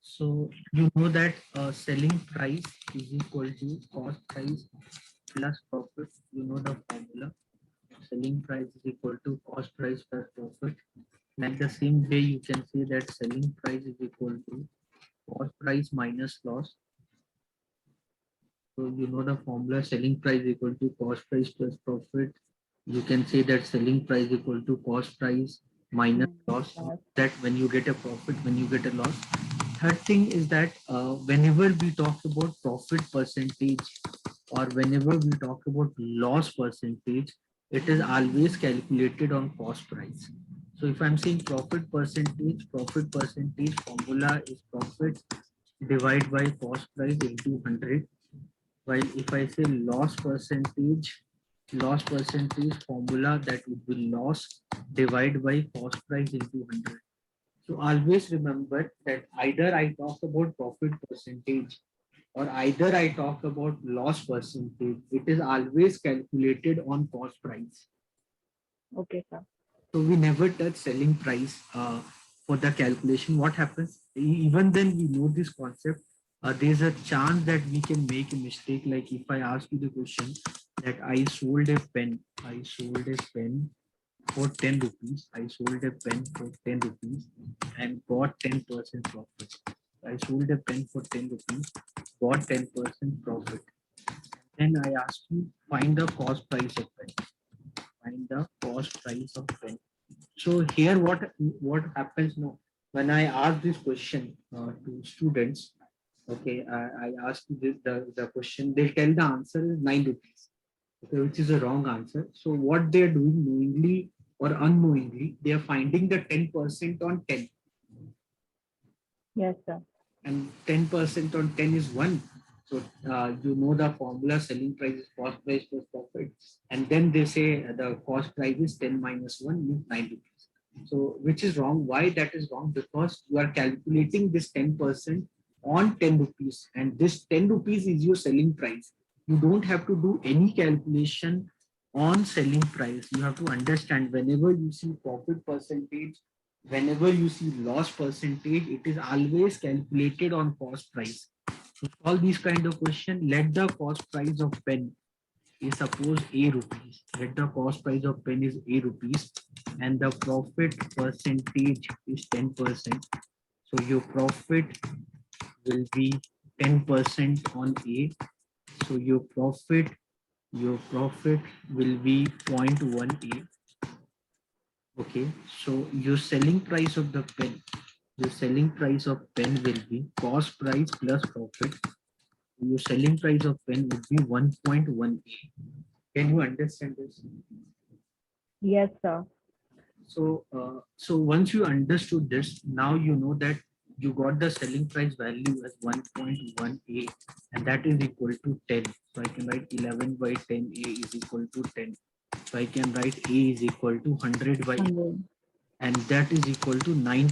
So you know that selling price is equal to cost price plus profit. You know the formula. Selling price is equal to cost price plus profit. Like the same way, you can say that selling price is equal to cost price minus loss. So you know the formula, selling price equal to cost price plus profit. You can say that selling price equal to cost price minus loss. That when you get a profit, when you get a loss. Third thing is that whenever we talk about profit percentage or whenever we talk about loss percentage, it is always calculated on cost price. So if I'm saying profit percentage formula is profit divided by cost price into 100. While if I say loss percentage formula, that would be loss divided by cost price into 100. So always remember that either I talk about profit percentage or either I talk about loss percentage, it is always calculated on cost price. Okay, sir. So we never touch selling price for the calculation. What happens? Even then we know this concept. There's a chance that we can make a mistake. Like if I ask you the question that I sold a pen for 10 rupees. I sold a pen for 10 rupees and got 10% profit. I sold a pen for 10 rupees, got 10% profit. Then I asked you find the cost price of pen. Find the cost price of pen. So here what happens now when I ask this question to students, okay, I ask the question, they tell the answer is 9 rupees, okay, which is a wrong answer. So what they're doing knowingly or unknowingly, they are finding the 10% on 10. Yes, sir. And 10% on 10 is 1. So you know the formula, selling price is cost price plus profit. And then they say the cost price is 10 minus 1 means 9 rupees. So which is wrong. Why that is wrong? Because you are calculating this 10% on 10 rupees. And this 10 rupees is your selling price. You don't have to do any calculation on selling price. You have to understand whenever you see profit percentage, whenever you see loss percentage, it is always calculated on cost price. To solve these kind of question, let the cost price of pen is suppose A rupees. Let the cost price of pen is A rupees and the profit percentage is 10%. So your profit will be 10% on A. So your profit will be 0.1 A. Okay, so your selling price of the pen, the selling price of pen will be cost price plus profit. Your selling price of pen would be 1.1A. Can you understand this? Yes, sir. So once you understood this, now you know that you got the selling price value as 1.1A, and that is equal to 10. So I can write 11 by 10A is equal to 10. So I can write A is equal to 100 by 100. and that is equal to 9.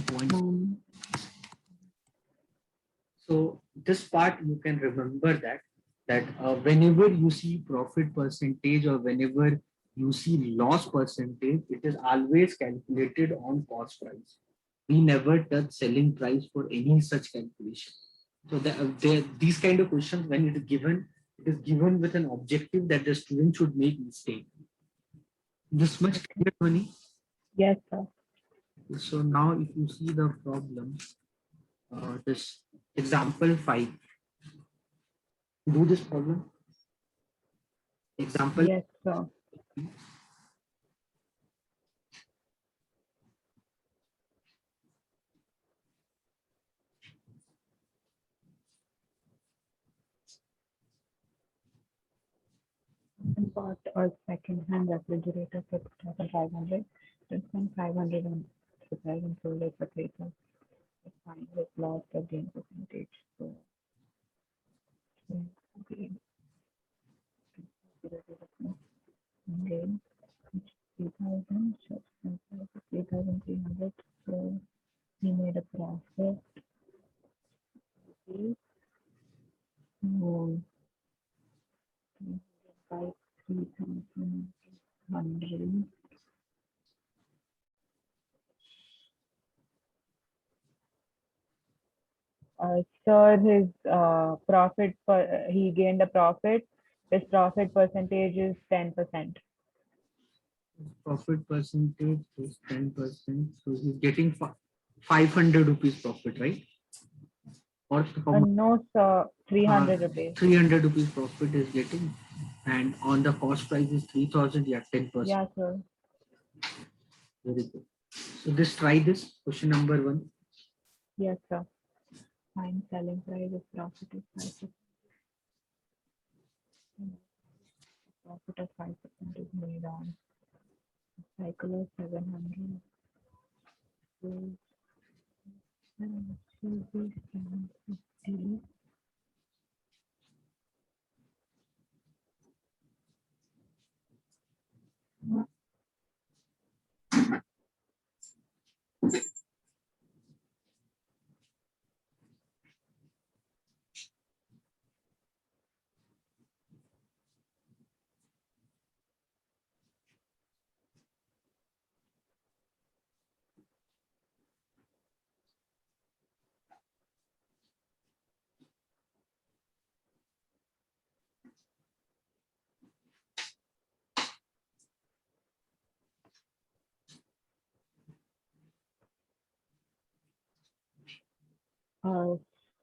So this part you can remember that whenever you see profit percentage or whenever you see loss percentage, it is always calculated on cost price. We never touch selling price for any such calculation. So these kind of questions, when it is given with an objective that the student should make mistake. This much clear, Tony? Yes, sir. So now if you see the problem, this example 5, do this problem. Example. Yes, sir. And bought a second-hand refrigerator for 2,500. Spent 500 on repairs and sold it for 3,000. It finally lost the gain percentage. So, gain 3,000, so 3,300. So he made a profit. So, by 3,100. Sir, his profit, he gained a profit. His profit percentage is 10%. Profit percentage is 10%. So he's getting 500 rupees profit, right? Or how much? No, sir, 300 rupees. 300 rupees profit is getting. And on the cost price is 3000, yeah, 10%. Yeah, sir. Very good. So this try this question number 1. Yes, sir. Find selling price of profit is 5%. Profit of 5% is made on cycle of 700. So, should be 750.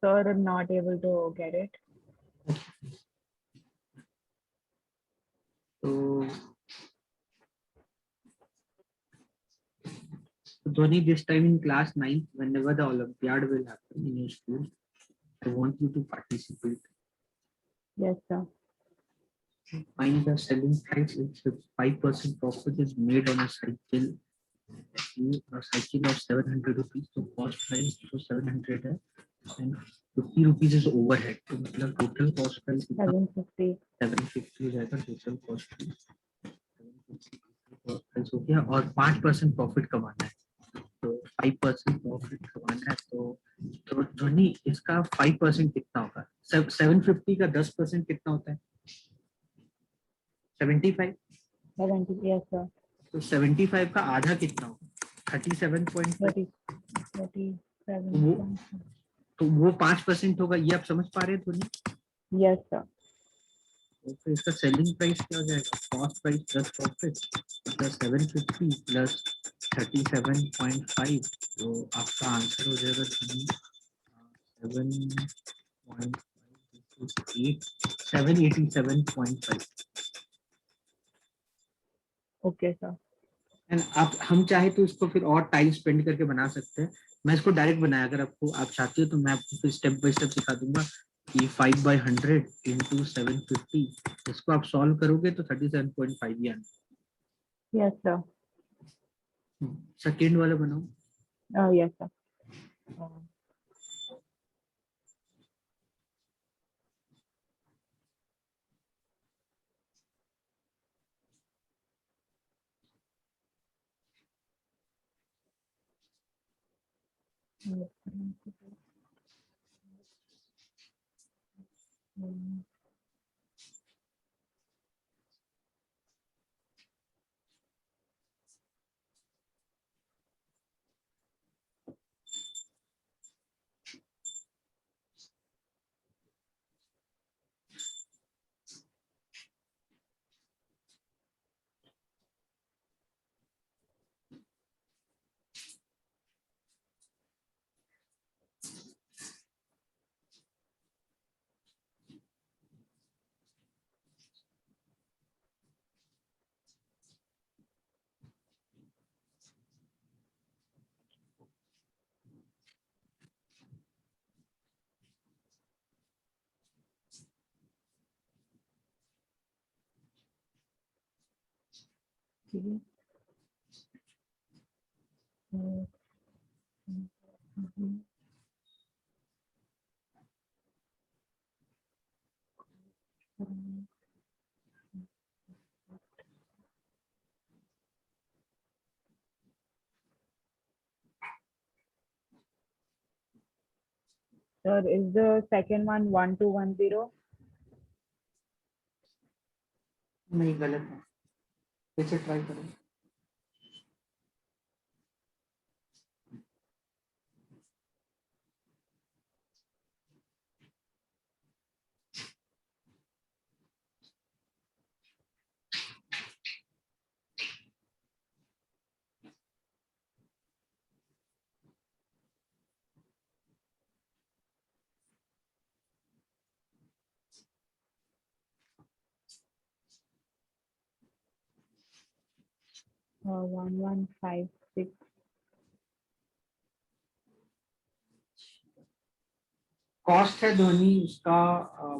Sir, not able to get it. So Dhoni, this time in class 9, whenever the Olympiad will happen in your school, I want you to participate. Yes, sir. Find the selling price. It's 5% profit is made on a cycle of 700 rupees. So cost price to 700 है, and 50 rupees is overhead. तो मतलब total cost price कितना? 750. 750 हो जाएगा total cost price. 750 cost price हो गया और 5% profit कमाना है. तो 5% प्रॉफिट कमाना है तो धोनी इसका 5% कितना होगा? 750 का 10% कितना होता है? 75. 70. Yes, sir. तो 75 का आधा कितना होगा? 37.5. 37. तो वो 5% होगा. ये आप समझ पा रहे हैं धोनी? Yes, sir. तो फिर इसका सेलिंग प्राइस क्या हो जाएगा? Cost price plus profit plus 750 plus 37.5. तो आपका आंसर हो जाएगा 787.5. Okay, sir. एंड हम चाहे तो इसको फिर और टाइम स्पेंड करके बना सकते हैं. मैं इसको डायरेक्ट बनाया, अगर आपको आप चाहते हो तो मैं आपको फिर स्टेप बाय स्टेप सिखा दूंगा कि 5/100 इंटू 750. इसको आप सॉल्व करोगे तो 37.5 ही आना. Yes, sir. सेकेंड वाला बनाओ. Yes, sir. Sir, is the second one 1210? नहीं, गलत है. फिर से ट्राई करो. 1156. कॉस्ट है ध्वनि उसका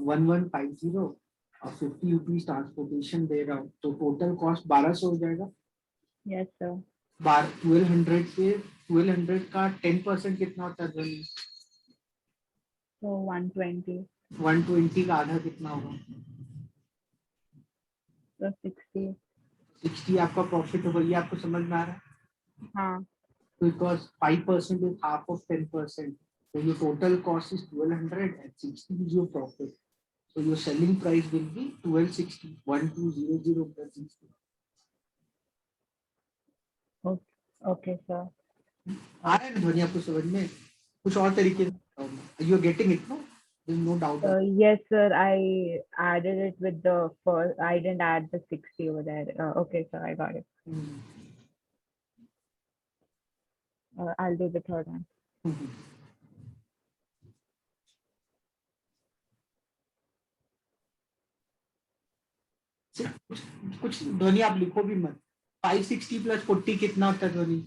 1150 और 50 रुपीज ट्रांसपोर्टेशन दे रहा हूँ, तो टोटल कॉस्ट 1200 हो जाएगा। Yes, sir. 1200 पे 1200 का 10% कितना होता है ध्वनि? So 120. 120 का आधा कितना होगा? So 60. 60 आपका प्रॉफिट होगा, ये आपको समझ में आ रहा है? हाँ. Because 5% is half of 10%. So your total cost is 1200 and 60 is your profit. So your selling price will be 1260, 1200 plus 60. Okay, sir. आ रहा है ना ध्वनि आपको समझ में? कुछ और तरीके से you are getting it, no? There is no doubt. Yes, sir. I added it with the first. I didn't add the 60 over there. Okay, sir. I got it. I'll do the third one. कुछ ध्वनि आप लिखो भी मत। 560 plus 40 कितना होता है ध्वनि?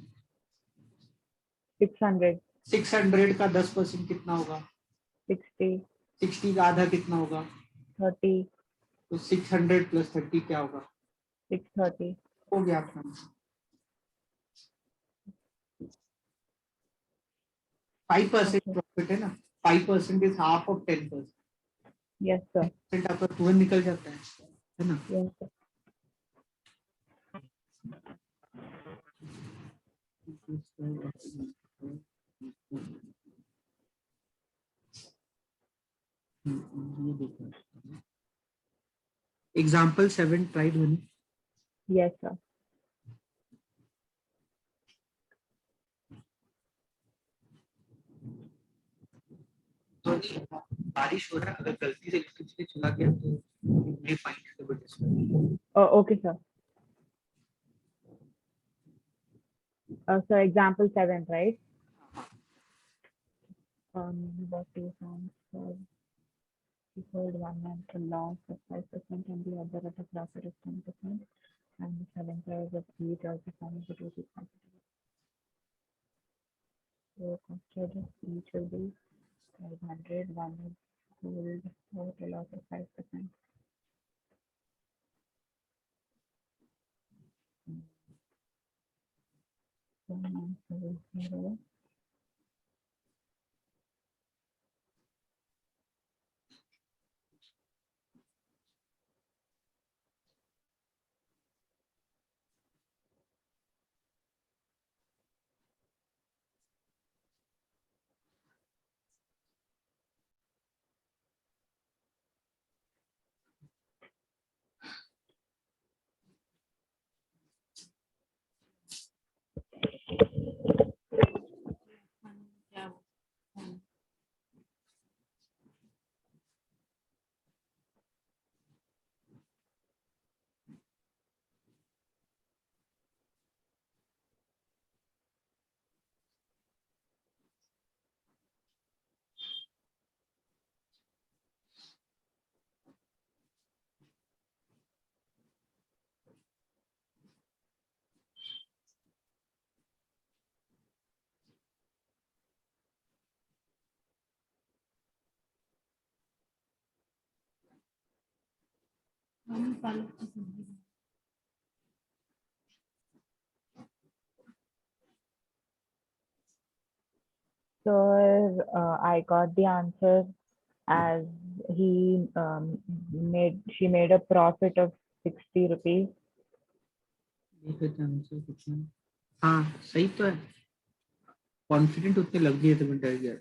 600. 600 का 10% कितना होगा? 60. 60 का आधा कितना होगा? 30. तो 600 plus 30 क्या होगा? 630. हो गया आपका। 5% प्रॉफिट है ना? 5% is half of 10%. Yes, sir. आपका तुरंत निकल जाता है ना? Yes, sir. Example 7, try Dhoni. Yes, sir. बारिश हो रहा है, अगर गलती से इलेक्ट्रिसिटी चला गया तो may find it a bit difficult. Okay, sir. So example 7, right? What is answer? We hold one at a loss of 5% and the other at a profit of 10%, and the selling price of each are defined to be competitive. So consider each will be 500. One is hold at a loss of 5%. So answer is 0. So I got the answer as she made a profit of 60 rupees. हाँ सही तो है, confident उतने लग गए थे, मैं डर गया।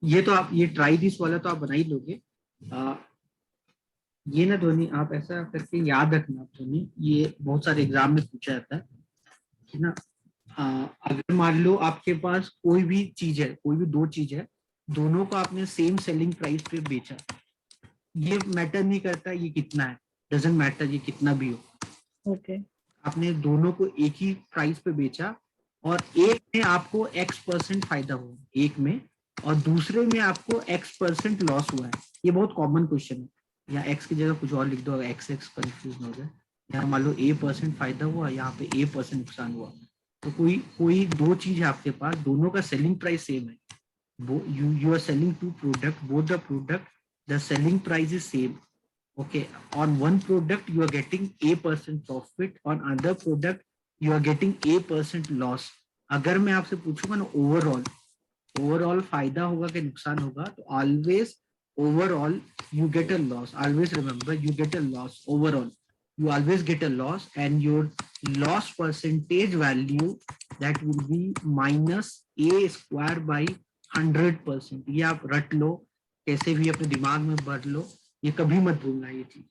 ये तो आप ये ट्राई दिस वाला तो आप बना ही लोगे। ये ना ध्वनि आप ऐसा करके याद रखना ध्वनि, ये बहुत सारे एग्जाम में पूछा जाता है कि ना, अगर मान लो आपके पास कोई भी चीज है, कोई भी दो चीज है, दोनों को आपने सेम सेलिंग प्राइस पे बेचा, ये मैटर नहीं करता ये कितना है, डजंट मैटर ये कितना भी हो। Okay. आपने दोनों को एक ही प्राइस पे बेचा और एक में आपको x% फायदा हुआ एक में, और दूसरे में आपको x% लॉस हुआ है। ये बहुत कॉमन क्वेश्चन है, या x की जगह कुछ और लिख दो, अगर x कंफ्यूज हो जाए। यहाँ मान लो A% फायदा हुआ, यहाँ पे A% नुकसान हुआ, तो कोई कोई दो चीज है आपके पास, दोनों का सेलिंग प्राइस सेम है, you are selling two product, both the product the selling price is same. Okay, on one product you are getting A% profit, on other product you are getting A% loss. अगर मैं आपसे पूछूंगा ना overall फायदा होगा कि नुकसान होगा, तो always overall you get a loss. Always remember, you get a loss overall. You always get a loss, and your loss percentage value that will be minus a square by 100%. ये आप रट लो, कैसे भी अपने दिमाग में भर लो, ये कभी मत भूलना ये चीज।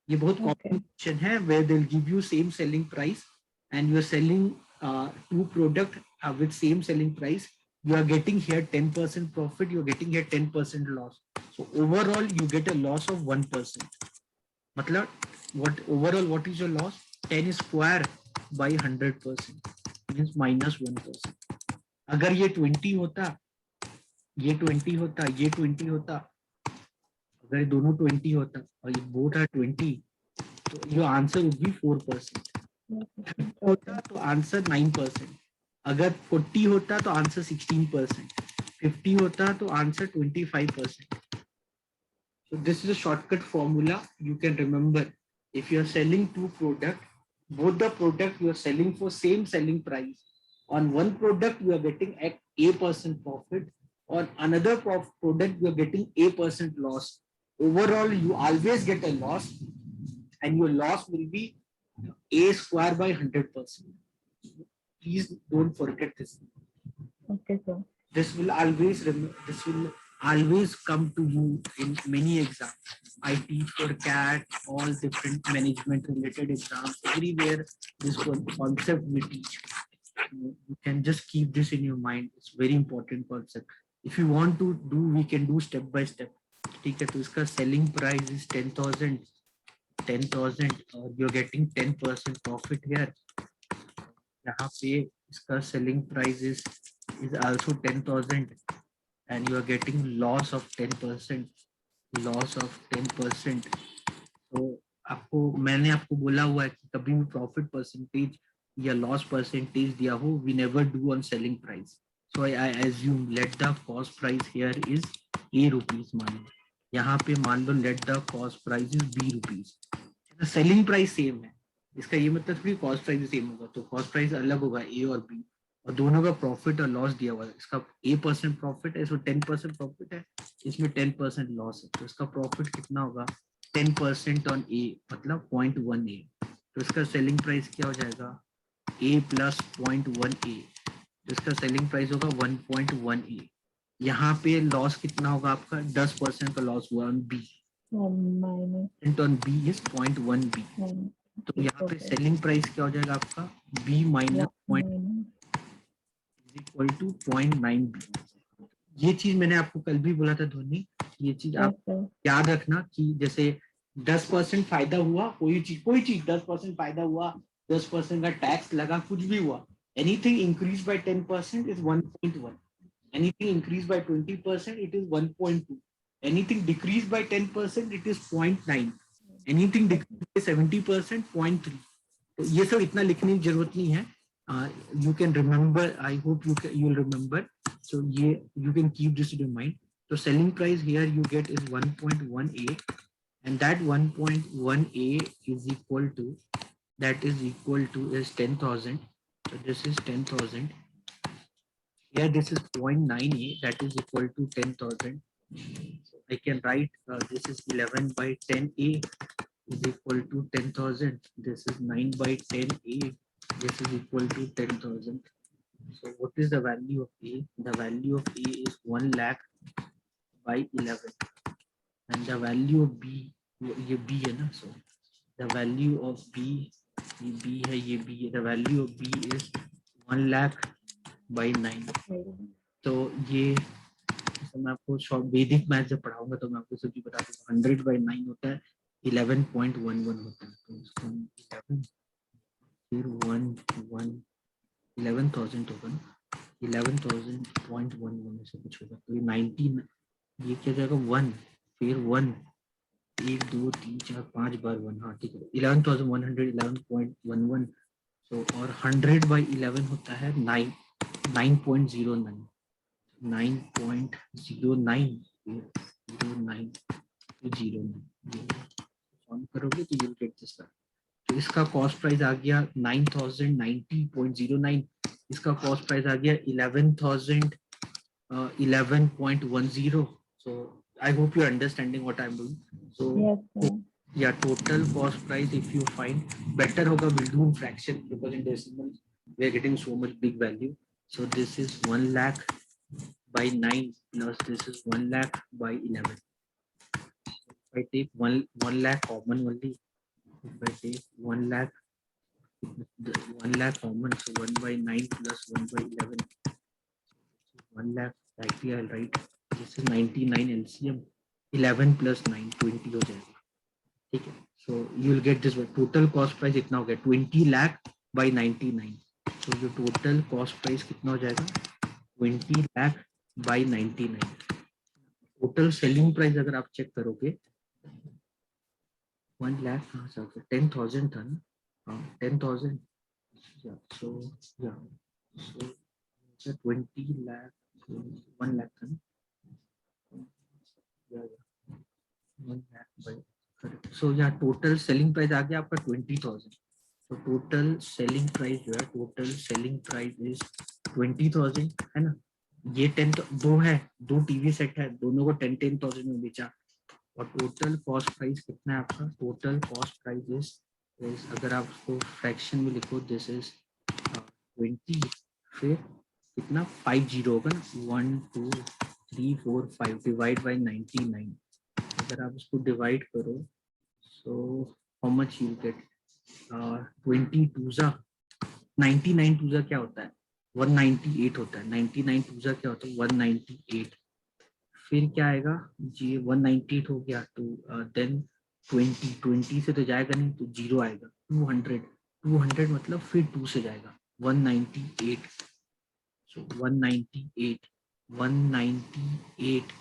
ये बहुत कॉमन Okay. क्वेश्चन है, where they'll give you same selling price and you are selling two product with same selling price. You are getting here 10% profit, you are getting here 10% loss. So overall you get a loss of 1%. मतलब what overall what is your loss? 10 square by 100% means minus 1%. अगर ये 20 होता, ये 20 होता, ये 20 होता, अगर ये दोनों 20 होता और ये बोथ आर 20, तो योर आंसर वुड बी 4%. होता तो आंसर 9%. अगर 40 होता तो आंसर 16%. 50 होता तो answer 25%. So this is a shortcut formula you can remember. If you are selling two product, both the product you are selling for same selling price. On one product you are getting A% profit. On another product you are getting A% loss. Overall you always get a loss, and your loss will be A square by 100%. Please don't forget this. Okay, sir. This will always come to you in many exams. I teach for CAT, all different management related exams. Everywhere this concept we teach. You can just keep this in your mind. It's very important concept. If you want to do, we can do step by step. ठीक है, तो इसका selling price is 10,000. 10,000 और you're getting 10% profit here. यहाँ पे इसका selling price is also 10,000 and you are getting loss of 10%. Loss of 10%. तो आपको मैंने आपको बोला हुआ है कि कभी भी प्रॉफिट परसेंटेज या लॉस परसेंटेज दिया हो, we never do on selling price. So I assume let the cost price here is ₹A. मान लो यहाँ पे मान लो let the cost price is ₹B. Selling price same है, इसका ये मतलब थोड़ी कॉस्ट प्राइस सेम होगा, तो कॉस्ट प्राइस अलग होगा A और B, और दोनों का प्रॉफिट और लॉस दिया हुआ है. इसका A% प्रॉफिट है, इसमें 10% प्रॉफिट है, इसमें 10% लॉस है, तो इसका प्रॉफिट कितना होगा? 10% ऑन A मतलब 0.1 A. तो इसका सेलिंग प्राइस क्या हो जाएगा? A प्लस 0.1 A, तो इसका सेलिंग प्राइस होगा 1.1 A. यहाँ पे लॉस कितना होगा आपका? 10% का लॉस हुआ on B. Minus. On B is 0.1 B. तो यहाँ पे सेलिंग प्राइस क्या हो जाएगा आपका? B minus equal to 0.9 B. ये चीज मैंने आपको कल भी बोला था ध्वनि, ये चीज आप याद रखना कि जैसे 10% फायदा हुआ, कोई चीज 10% फायदा हुआ, 10% का टैक्स लगा, कुछ भी हुआ, anything increase by 10% is 1.1. Anything increase by 20% it is 1.2. Anything decrease by 10% it is 0.9. Anything decrease by 70% 0.3. तो ये सब इतना लिखने की जरूरत नहीं है. You can remember, I hope you'll remember. So you can keep this in your mind. So selling price here you get is 1.1 A, and that 1.1 A is equal to is 10,000. So this is 10,000. Here this is 0.9 A, that is equal to 10,000. So I can write this is 11 by 10 A is equal to 10,000. This is 9 by 10 A. This is equal to 10,000. So what is the value of A? The value of A is 1 lakh by 11. And the value of B, ये B है ना, so the value of B, ये B है, ये B है. The value of B is 1 lakh by 9. तो ये मैं आपको शॉर्ट वैदिक मैथ जब पढ़ाऊंगा तो मैं आपको सभी बता दूंगा. 100 by 9 होता है 11.11 होता है. तो इसको 11 फिर 11,000 होगा ना, 11,000.11 से कुछ होगा, तो ये 19, ये क्या जाएगा 1 फिर 1 1 2 3 4 5 बार 1, हाँ ठीक है, 11,111.11। सो और 100 by 11 होता है 9.09, 9.09 करोगे तो you'll get this back। तो इसका कॉस्ट प्राइस आ गया 9090.09, इसका कॉस्ट प्राइस आ गया 11,011.10। So I hope you're understanding what I'm doing. So Yes, sir. yeah, total cost price if you find better hoga, we'll do in fraction because in decimal we are getting so much big value. So this is 1 lakh by 9 plus this is 1 lakh by 11. If I take 1 lakh common only, if I take 1 lakh, 1 lakh common, so 1 by 9 plus 1 by 11, 1 lakh, actually I'll write this is 99 LCM, 11 plus 9 20 हो जाएगा, ठीक है। So you will get this total cost price इतना हो गया 20 lakh by 99। So your total cost price कितना हो जाएगा 20 lakh by 99। Total selling price अगर आप चेक करोगे 1 lakh कहाँ से 10,000 था ना, हाँ 10,000। So yeah, so 20 lakh, 1 lakh था ना, yeah, 1 lakh by, so yeah total selling price आ गया आपका 20,000। तो टोटल सेलिंग प्राइस जो है, टोटल सेलिंग प्राइस इज 20,000 है ना। ये 10 दो है, दो टीवी सेट है, दोनों को 10,000 में बेचा। और टोटल कॉस्ट प्राइस कितना है आपका, टोटल कॉस्ट प्राइस इज अगर आप उसको फ्रैक्शन में लिखो दिस इज 20, फिर कितना 50 होगा ना, 1 2 3 4 5 डिवाइड बाई 99। अगर आप उसको डिवाइड करो so how much you get 20 टूजा 99 टूजा क्या होता है 198 होता है, 99 टूजा क्या होता है 198। फिर क्या आएगा जी 198 हो गया तो देन 20 से तो जाएगा नहीं तो जीरो आएगा, 200 मतलब फिर 2 से जाएगा 198। सो 198 198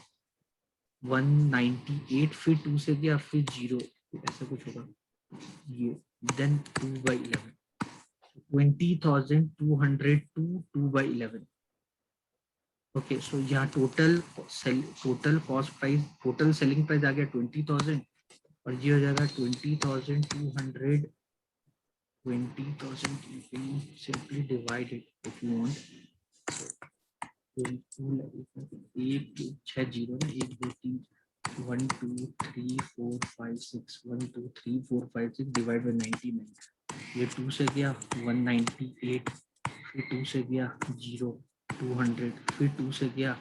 198 फिर 2 से गया फिर जीरो, ऐसा कुछ होगा ये, देन 2/11 20,200 to 2/11। ओके सो यहाँ total cost price, total selling price आ गया 20,000 और ये हो जाएगा 20,200, 20,000 you can simply divide it if you want। एक 6 जीरो ना, 1 2 3 1 2 3 4 5 6 1 2 3 4 5 6 डिवाइड बाय 99। ये 2 से गया 198, फिर 2 से गया जीरो 200, फिर 2 से गया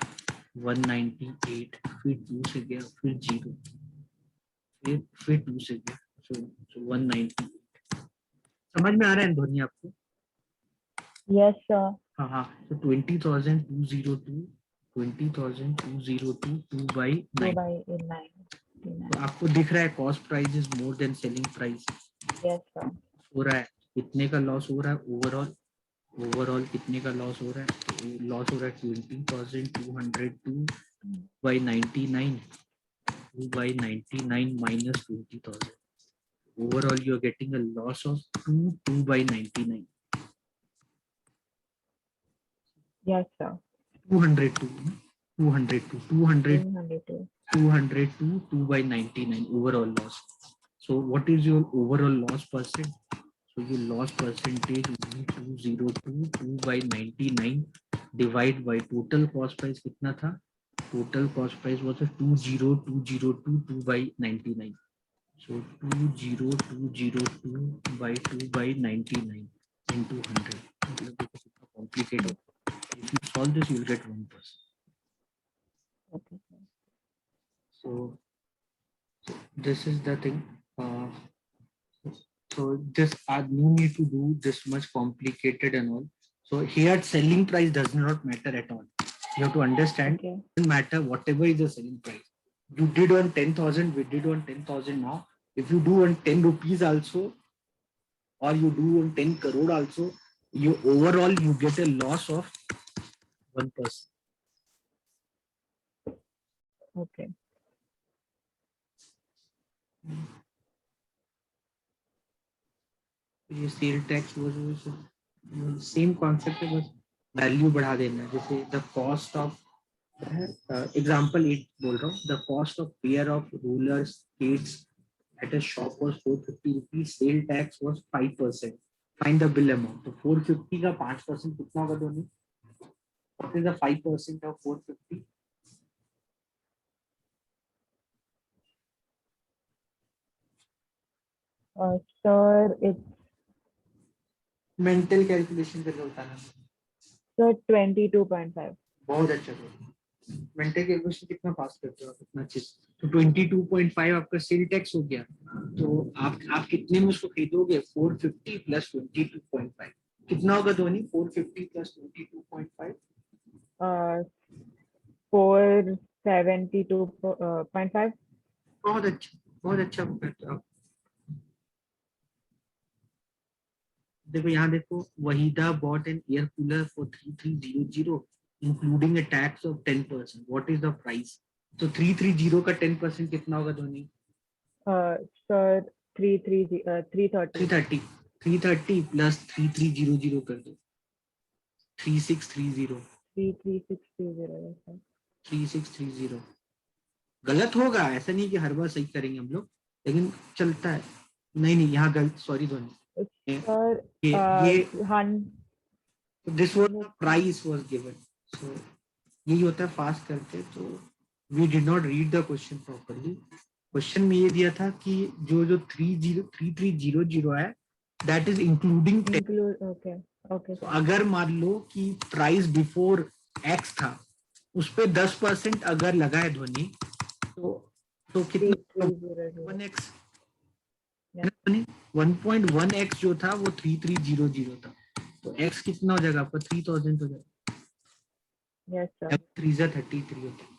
198, फिर 2 से गया फिर जीरो, फिर 2 से गया सो 198। समझ में आ रहा है ध्वनि आपको? Yes, sir. हाँ हाँ, तो 20,202 20,202 2 by 2 9। by 9. तो आपको दिख रहा है cost price is more than selling price Yes, sir. हो रहा है, कितने का लॉस हो रहा है ओवरऑल, ओवरऑल कितने का लॉस हो रहा है, लॉस हो रहा है 20,202 by 99, 2 by 99 minus 20,000, overall you are getting a loss of 2 by 99, Yes, sir. 202 202 202. 2 by 99 overall loss. So what is your overall loss percent? So your loss percentage will be 202 2 by 99 divide by total cost price कितना था, total cost price was 20202 2 by 99। So 20202 by 2 by 99 into 100, मतलब देखो कितना complicated। If you solve this you will get 1%। Okay, sir. So this is the thing. So this no need to do this much complicated and all. So here selling price does not matter at all. You have to understand, Okay. it doesn't matter whatever is the selling price. You did on 10,000, we did on 10,000 now. If you do on 10 rupees also, or you do on 10 crore also, you overall you get a loss of 1%. Okay. ये sale tax वो same concept है, बस value बढ़ा देना है। जैसे the cost of, example 8 बोल रहा हूँ, the cost of pair of ruler skates at a shop was 450 rupees, sale tax was 5%, find the bill amount. तो 450 का 5% कितना होगा दोनों? What is the 5% of 450? Sir, it's mental calculation करके बताना। sir 22.5. बहुत अच्छा मेंटल कैलकुलेशन कितना पास करते हो आप, इतना अच्छे से। तो 22.5 आपका सेल टैक्स हो गया। तो आप कितने में उसको खरीदोगे? 450 प्लस 22.5 कितना होगा धोनी? 450 प्लस 22.5 472.5. बहुत अच्छा करते हो आप। देखो यहाँ देखो, Waheeda bot N air cooler for 3300 including a tax of 10%, what is the price? तो 330 का 10% कितना होगा धोनी? Sir 330. 330। 330 प्लस 3300 कर दो, 3630। 33630. Yes, sir. 3630 गलत होगा, ऐसा नहीं कि हर बार सही करेंगे हम लोग, लेकिन चलता है। नहीं नहीं, यहाँ गलत, सॉरी धोनी। Sir, ये hun- this was the price was given. So यही होता है फास्ट करते तो। We did not read the question properly. Question में ये दिया था कि जो 3300 है, that is including. include. Okay. Okay, तो sir. अगर मान लो कि प्राइस बिफोर एक्स था, उस पे 10% अगर लगा है ध्वनि, तो कितना? 3300. 1x है Yeah. ना ध्वनि? 1.1x जो था वो 3300 था। तो x कितना हो जाएगा आपका? 3000 हो जाएगा। Yes, sir. 3 33 होता है।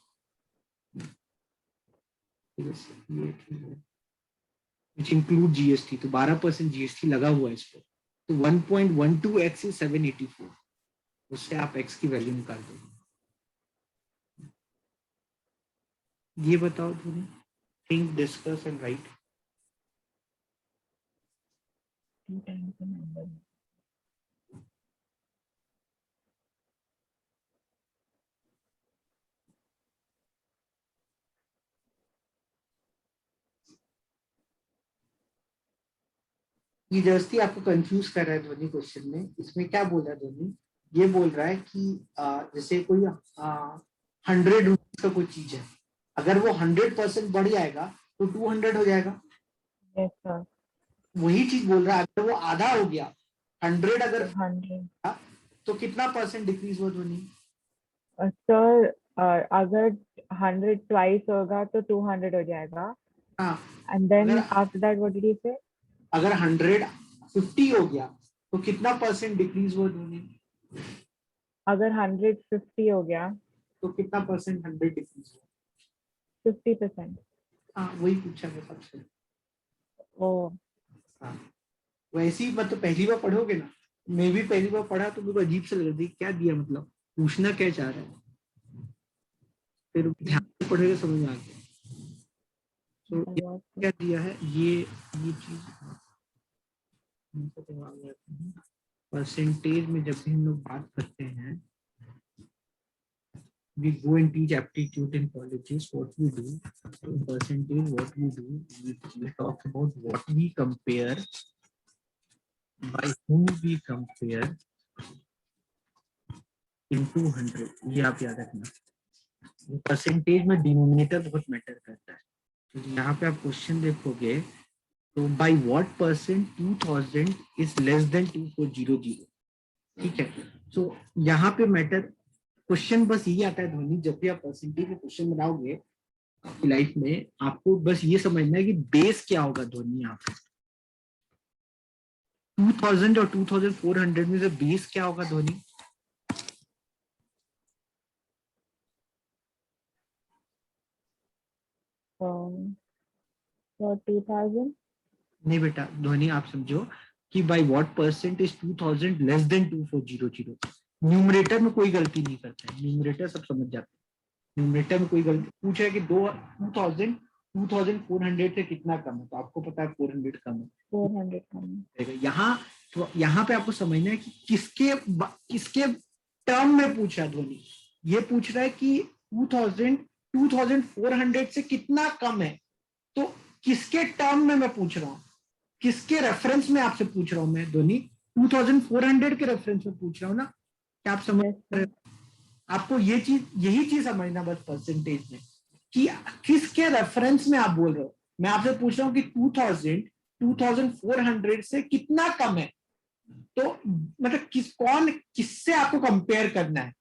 ये ठीक है, which include GST। तो 12% GST लगा हुआ है इस पर। तो 1.12x is 784। उससे आप x की वैल्यू निकाल दो। ये बताओ तुमने, think, discuss and right. Two times the number. ये जबरदस्ती आपको कंफ्यूज कर रहा है ध्वनि क्वेश्चन में। इसमें क्या बोल रहा है ध्वनि? ये बोल रहा है कि जैसे कोई 100 रुपीज का कोई चीज है, अगर वो 100% बढ़ जाएगा तो 200 हो जाएगा। Yes, sir. वही चीज बोल रहा है, अगर वो आधा हो गया, 100 अगर 100. तो कितना परसेंट डिक्रीज हुआ ध्वनि? Sir, अगर 100 twice होगा तो 200 हो जाएगा. हाँ, And then अगर after that, what did you say? अगर 150 हो गया तो कितना परसेंट डिक्रीज हुआ ध्वनि? अगर 150 हो गया, तो कितना परसेंट 100 डिक्रीज हुआ? 50%. हाँ, वही पूछा मैं सबसे। Oh, हाँ, वैसे ही मतलब पहली बार पढ़ोगे ना, मैं भी पहली बार पढ़ा तो मुझे अजीब से लग रही, क्या दिया मतलब, पूछना क्या चाह रहा है। फिर ध्यान से पढ़ोगे समझ में आ गया। तो I got it. क्या दिया है ये चीज परसेंटेज में जब भी हम लोग बात करते हैं, we go and teach aptitude in colleges. What we do in percentage, what we do, we talk about what we compare, by whom we compare into 100। ये आप याद रखना। परसेंटेज में डिनोमिनेटर बहुत मैटर करता है। तो यहाँ पे आप क्वेश्चन देखोगे तो by what percent 2000 is less than 2400। ठीक है, तो यहाँ पे मैटर क्वेश्चन बस यही आता है ध्वनि, जब भी आप परसेंटेज में क्वेश्चन बनाओगे आपकी लाइफ में, आपको बस ये समझना है कि बेस क्या होगा ध्वनि। यहाँ पे 2000 और 2400 में से बेस क्या होगा ध्वनि? For 2000. नहीं बेटा ध्वनि, आप समझो कि by what percent is 2000 less than 2400। Numerator में कोई गलती नहीं करता है, न्यूमरेटर सब समझ जाते हैं। न्यूमरेटर में कोई गलती पूछा है कि 2000 2400 से कितना कम है, तो आपको पता है 400 कम है। 400 कम। यहाँ तो यहाँ पे आपको समझना है कि किसके टर्म में पूछ रहा है ध्वनि। ये पूछ रहा है कि 2400 से कितना कम है, तो किसके टर्म में मैं पूछ रहा हूँ, किसके रेफरेंस में आपसे पूछ रहा हूँ मैं ध्वनि, 2400 के रेफरेंस में पूछ रहा हूँ ना। क्या आप समझ रहे हो? आपको यही चीज समझना बस परसेंटेज में, कि किसके रेफरेंस में आप बोल रहे हो। मैं आपसे पूछ रहा हूँ कि 2400 से कितना कम है, तो मतलब किससे आपको कंपेयर करना है।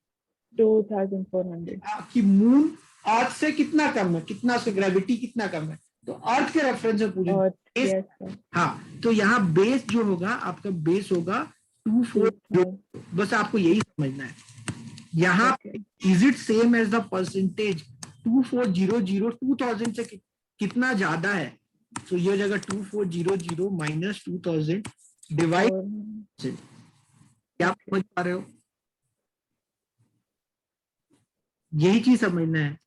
2400 कि मून अर्थ से कितना कम है, कितना उसका ग्रेविटी कितना कम है, तो अर्थ के रेफरेंस में पूछे। और बेस, हाँ, तो यहाँ बेस जो होगा आपका बेस होगा 240। बस आपको यही समझना है। यहाँ is it same as the percentage 2400 2000 से कितना ज्यादा है, तो ये हो जाएगा 2400 माइनस 2000 डिवाइड। क्या आप समझ पा रहे हो? यही चीज समझना है।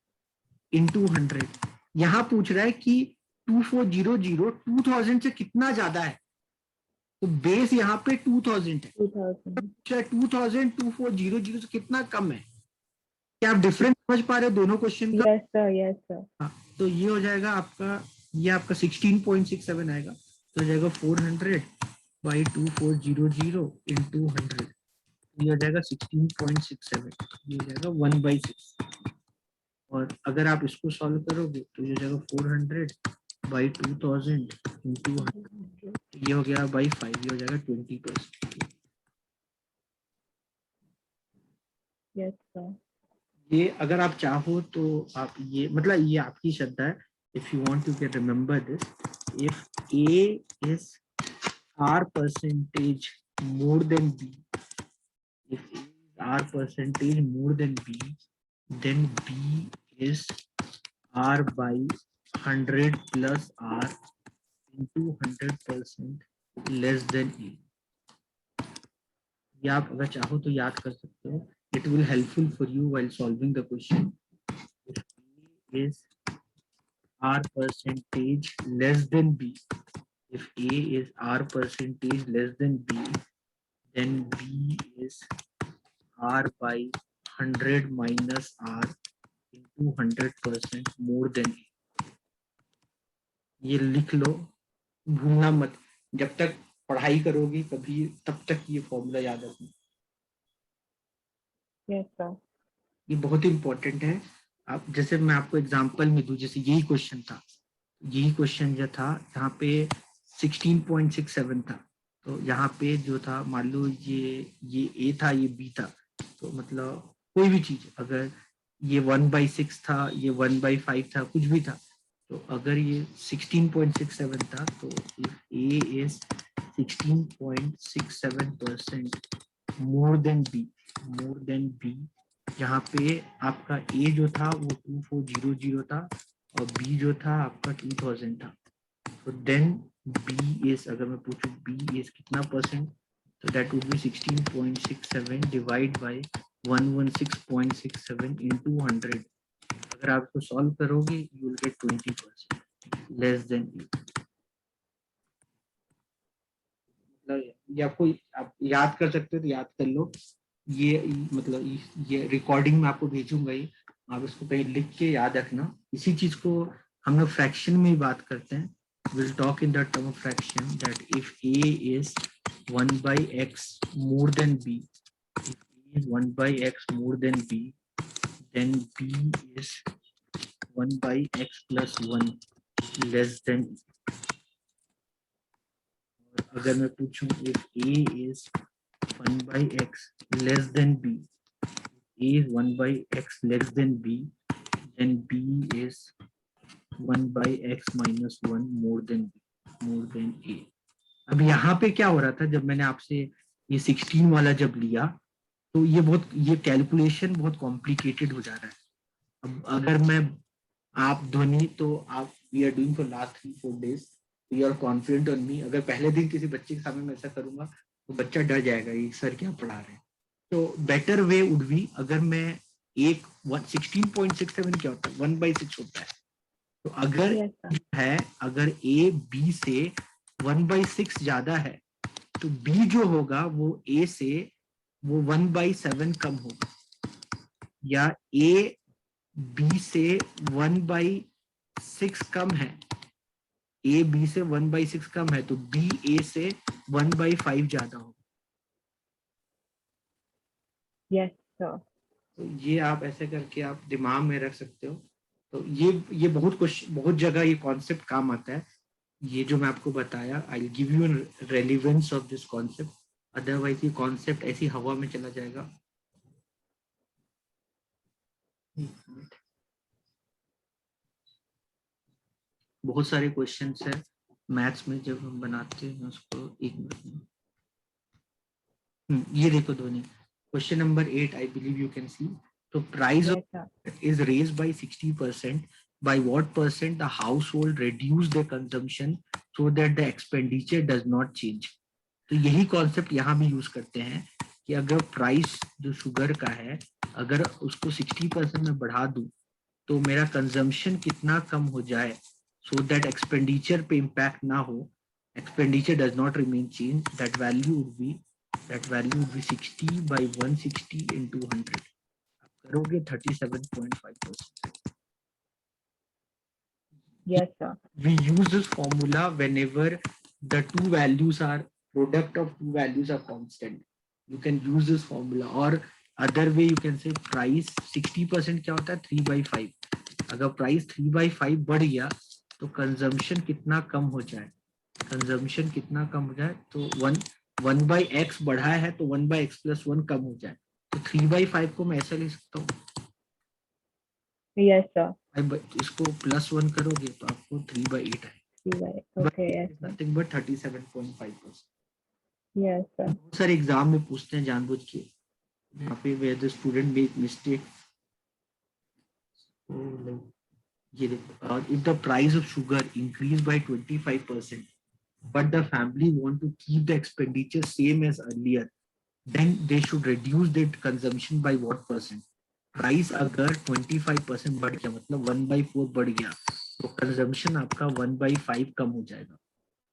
इंटू 100 यहां पूछ रहा है कि 2400 2000 से कितना ज्यादा है, तो बेस यहाँ पे 2000 है। 2000 2400 से कितना कम है। क्या आप डिफरेंस समझ पा रहे हो दोनों क्वेश्चन का? Yes sir, yes sir. हाँ, तो ये हो जाएगा आपका, ये आपका 16.67 आएगा, तो हो जाएगा 400 बाई 2400 इंटू 100, ये हो जाएगा 16.67, ये हो जाएगा 1/6। और अगर आप इसको सॉल्व करोगे तो ये हो जाएगा 400 बाई 2000 इंटू 100, ये हो गया बाई 5, ये हो जाएगा 20%। Yes sir. ये अगर आप चाहो तो आप ये मतलब ये आपकी श्रद्धा है। If you want to can remember this, if A is R percentage more than B, if A is R percentage more than B, then B is R by 100 plus R into 100% less than A। ये आप अगर चाहो तो याद कर सकते हो। It will helpful for you while solving the question. If A is R percentage less than B, if A is R percentage less than B, then B is R by 100 minus R into 100% more than A। ये लिख लो, भूलना मत। जब तक पढ़ाई करोगी कभी तब तक ये फॉर्मूला याद रखना। Yes sir. ये बहुत इंपॉर्टेंट है। आप जैसे मैं आपको एग्जांपल में दूं, जैसे यही क्वेश्चन था, यही क्वेश्चन जो था यहाँ पे 16.67 था, तो यहाँ पे जो था मान लो ये ए था, ये बी था, तो मतलब कोई भी चीज अगर ये 1/6 था, ये 1/5 था, कुछ भी था, तो अगर ये 16.67 था, तो if A is 16.67% more than B, यहाँ पे आपका ए जो था वो 2400 था और बी जो था आपका 2000 था, तो देन बी इज, अगर मैं पूछूं बी इज कितना परसेंट, तो that would be 16.67 divide by 116.67 into 100। अगर आप इसको सॉल्व करोगे you will get 20% less than. ये आपको आप याद कर सकते हो तो याद कर लो। ये मतलब ये रिकॉर्डिंग में आपको भेजूंगा ही, आप इसको कहीं लिख के याद रखना। इसी चीज को हम लोग फ्रैक्शन में ही बात करते हैं। We'll talk in the term of fraction that if A is 1/x more than B, if A is 1/x more than B, then B is 1/x plus 1 less than E। अगर मैं पूछूं if A is 1/x less than B, A is 1/x less than B, then B is 1/x minus 1 more than A। अब यहाँ पे क्या हो रहा था, जब मैंने आपसे ये 16 वाला जब लिया, तो ये कैलकुलेशन बहुत कॉम्प्लिकेटेड हो जा रहा है। अब अगर मैं आप ध्वनि तो आप we are doing for last 3-4 days, you are confident on me. अगर पहले दिन किसी बच्चे के सामने मैं ऐसा करूंगा तो बच्चा डर जाएगा, ये सर क्या पढ़ा रहे हैं। तो बेटर वे वुड बी, अगर मैं 16.67 क्या होता है, 1/6 होता है, तो अगर Yes, sir. है, अगर ए बी से 1/6 ज्यादा है, तो बी जो होगा वो ए से वो 1/7 कम होगा, या ए बी से 1/6 कम है, ए बी से 1/6 कम है, तो बी ए से 1/5 ज्यादा होगा। Yes, sir. तो ये आप ऐसे करके आप दिमाग में रख सकते हो। तो ये बहुत जगह ये कॉन्सेप्ट काम आता है। ये जो मैं आपको बताया, I give you relevance of this concept, otherwise ये कॉन्सेप्ट ऐसी हवा में चला जाएगा। बहुत सारे क्वेश्चंस है मैथ्स में जब हम बनाते हैं उसको। एक मिनट में ये देखो Dhoni, question number 8 I believe you can see. तो price Yes, sir. is raised by 60%, by what percent the household reduce their consumption so that the expenditure does not change। तो यही कॉन्सेप्ट यहाँ भी यूज करते हैं कि अगर प्राइस जो शुगर का है, अगर उसको 60% में बढ़ा दूं तो मेरा कंजम्पशन कितना कम हो जाए, सो दैट एक्सपेंडिचर पे इम्पैक्ट ना हो, expenditure does not remain change, that value would be 60/160 into 100। करोगे 37.5%। Yes, sir. We use this formula whenever the two values are product of two values are constant, you can use this formula। और other way you can say price 60% क्या होता है 3/5। अगर price 3/5 बढ़ गया तो consumption कितना कम हो जाए, कंजम्पशन कितना कम हो जाए, तो 1/x बढ़ा है तो 1/x+1 कम हो जाए। तो 3/5 को मैं ऐसे लिख सकता हूँ, Yes, sir. इसको +1 करोगे तो आपको 3/8 है। Right. Okay, yes, sir. Nothing but 37.5%। Yes, sir. बहुत सारे एग्जाम में पूछते हैं जानबूझ के, यहाँ पे where the student make mistake. ये देखो, if the price of sugar increase by 25% but the family want to keep the expenditure same as earlier, then they should reduce their consumption by what percent। Price अगर 25% बढ़ गया, मतलब 1/4 बढ़ गया, तो consumption आपका 1/5 कम हो जाएगा।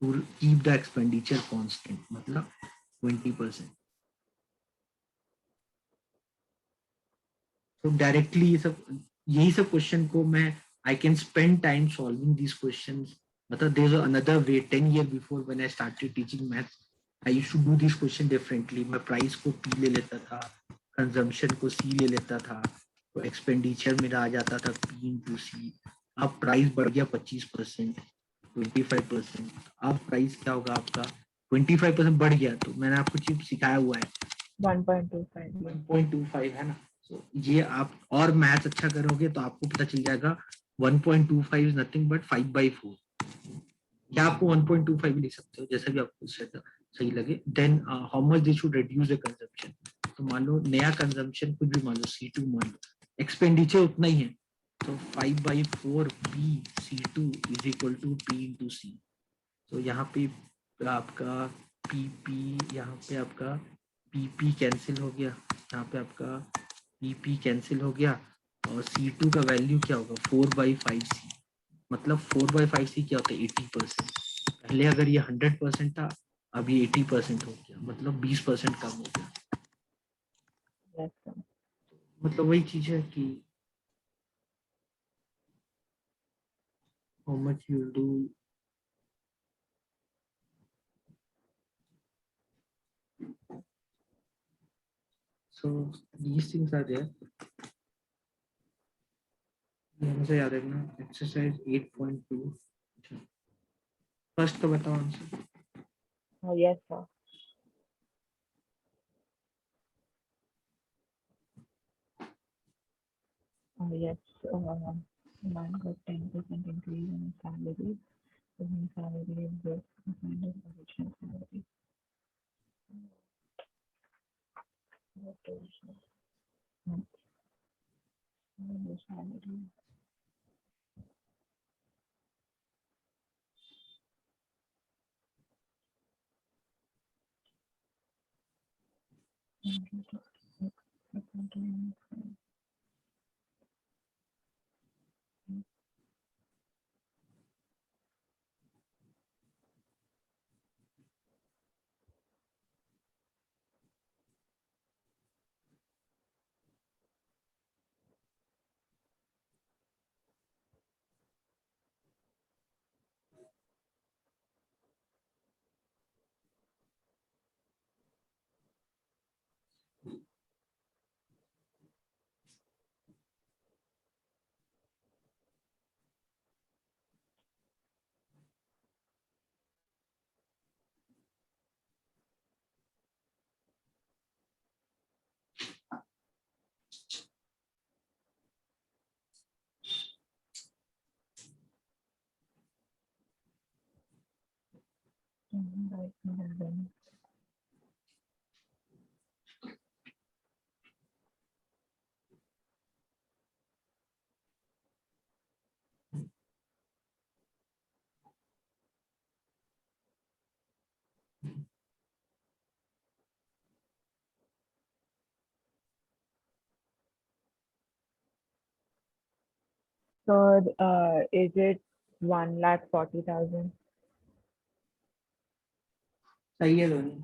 to keep the expenditure constant, मतलब 20%। तो डायरेक्टली यही सब क्वेश्चन को मैं I can spend time solving this questions. मतलब there is another way. 10 years before when I started teaching maths, I used to do this question differently। मैं price को P ले लेता था, कंजम्पशन को C ले लेता था, तो एक्सपेंडिचर मेरा आ जाता था P into C। अब प्राइस बढ़ गया 25%, 25%। अब प्राइस क्या होगा आपका, 25% बढ़ गया, तो मैंने आपको चीज सिखाया हुआ है 1.25. 1.25 है ना। so, ये आप और मैथ अच्छा करोगे तो आपको पता चल जाएगा 1.25 इज नथिंग बट 5/4। या आपको 1.25 भी लिख सकते हो, जैसा भी आपको सही लगे। Then how much they should reduce the consumption. तो मान लो नया कंजम्पशन कुछ भी मान लो C2 मान लो, एक्सपेंडिचर उतना ही है, तो 5/4 B C2 is equal to P into C। तो यहाँ पे आपका PP, यहाँ पे आपका PP कैंसिल हो गया, यहाँ पे आपका PP कैंसिल हो गया, और C2 का वैल्यू क्या होगा 4/5C। मतलब 4/5C क्या होता है 80%। पहले अगर ये 100% था, अब ये 80% हो गया, मतलब 20% कम हो गया। Yes, sir. मतलब वही चीज है कि how much you do. So these things are there. हमसे याद रखना एक्सरसाइज 8.2। फर्स्ट का बताओ answer. Oh, yes, sir. Oh, yes. Man got 10% increase in his salary. So his salary is this kind of original salary. What is the salary? Right now, then. So, is it 1,40,000? सही है Dhoni.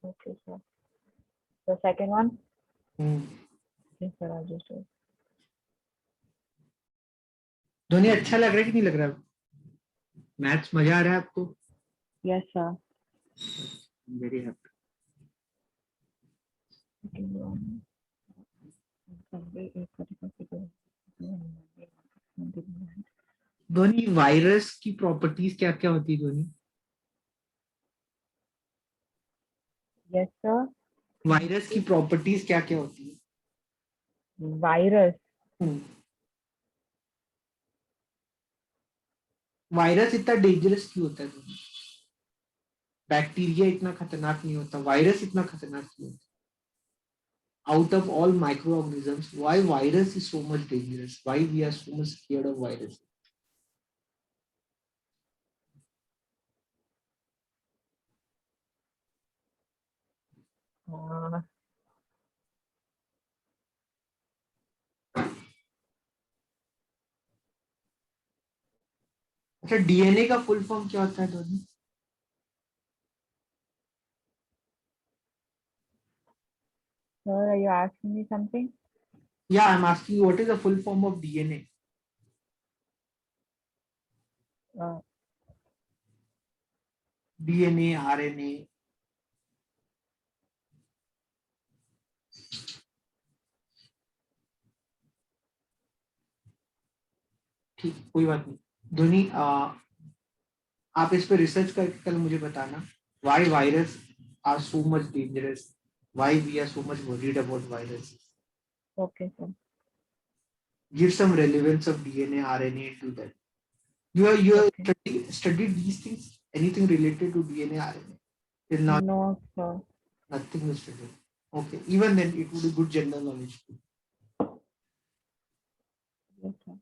Okay, sir. The second one? Hmm. Yes, sir, I'll just do it. Dhoni अच्छा लग रहा है कि नहीं लग रहा? मैथ्स मजा आ रहा है आपको? Yes, sir. Very happy. Second one. Sunday, 8:45 p.m. Dhoni virus की प्रॉपर्टीज क्या क्या होती है धोनी? Yes, sir. वायरस की प्रॉपर्टीज क्या क्या होती है? Virus. वायरस इतना डेंजरस क्यों होता है धोनी? बैक्टीरिया इतना खतरनाक नहीं होता, वायरस इतना खतरनाक क्यों होता है? Out of all microorganisms, why virus is so much dangerous? Why we are so much scared of virus? Uh, अच्छा, डीएनए का फुल फॉर्म क्या होता है Dhoni? sir, are you asking me something? Yeah, I'm asking you, what is the full form of DNA? Uh, DNA, RNA. ठीक, कोई बात नहीं. धोनी, आप इस पे रिसर्च करके कल मुझे बताना. Why virus are so much dangerous? Why we are so much worried about viruses? okay, sir. Give some relevance of DNA, RNA into that. You are Okay. studied these things? Anything related to DNA, RNA? Till now, No, sir. nothing is studied. Okay, even then it would be good general knowledge. Yes, sir.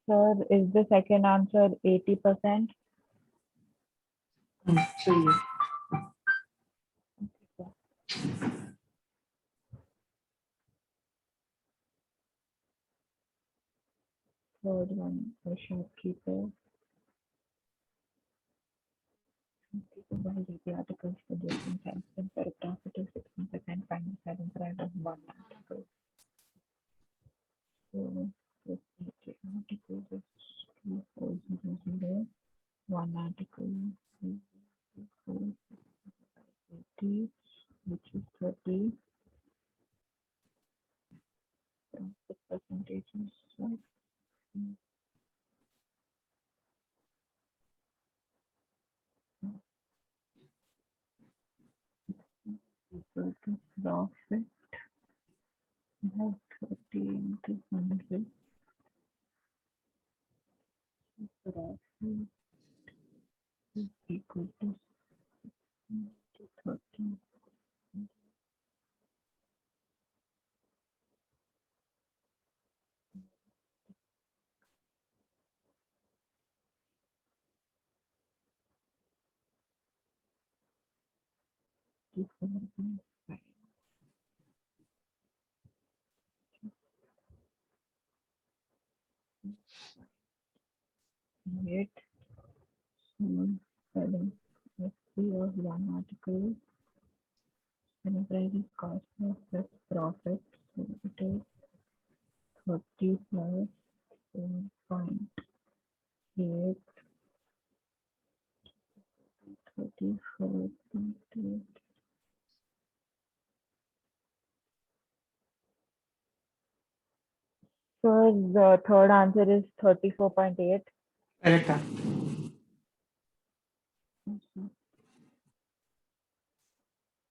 Sir, is the second answer 80%? सही है. Third one, the shopkeeper. Shopkeeper buys the articles for different times and for a profit of 16%, finds the selling price of one article. So, this article is 2400. One article is 80, which is 30. The percentage is like equal to profit. We have 30 into 100. Profit is equal to 30. 8 selling SP of one article. Selling price is cost plus profit. So it is 30 plus 4.8, 34.8. So the third answer is 34.8. Correct.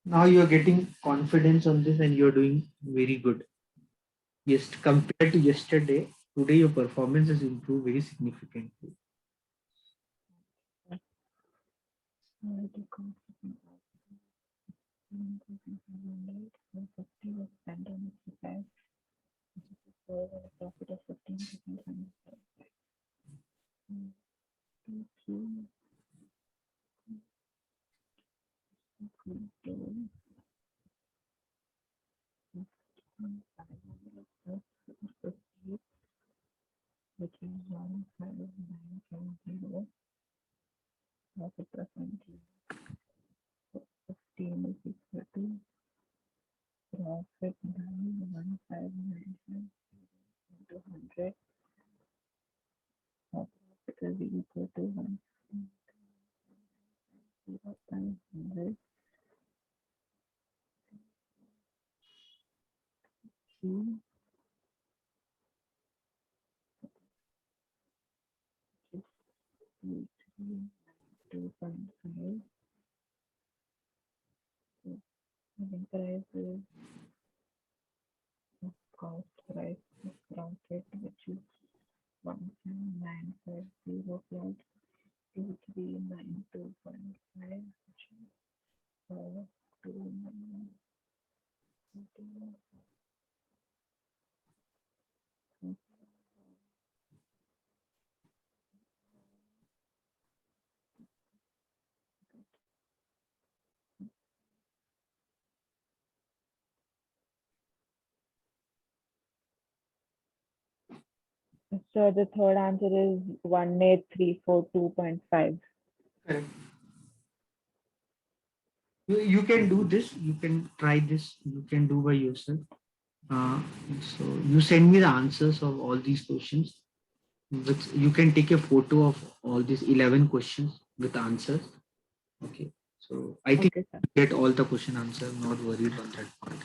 Now you're getting confidence on this and you're doing very good. Yes, compared to yesterday, today your performance has improved very significantly. Profit of 15%. Which is 15970. Profit percentage 15 is equal to profit by 1595 into 100. Profit will be equal to 1 by 100. Q is 2.5. Selling price is cost price of profit, which is 17950 plus 2392.5, which is 429. So the third answer is 18342.5. Correct. You can do this. You can try this. You can do by yourself. Uh, so you send me the answers of all these questions. With, you can take a photo of all these 11 questions with answers. Okay. So I think Okay, sir. get all the question answer. Not worried on that part.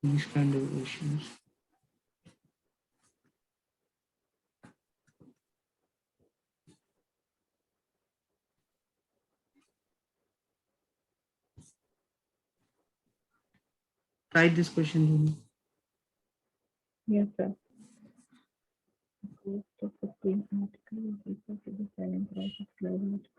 These kind of questions. Try this question. Dhoni. Yes, sir. Cost of 15 article is equal to the selling price of 12 articles.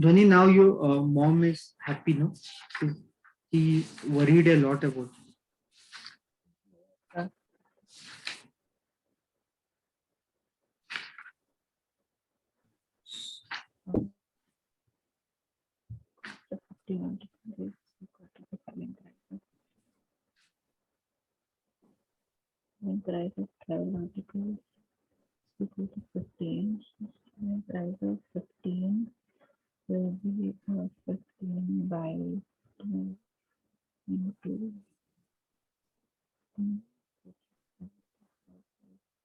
Dhoni, now your mom is happy, no? He worried a lot about you. So 15 articles is equal to the selling price. Selling price of 12 articles equal to 15. Selling price of 15 will be 15 by 2 into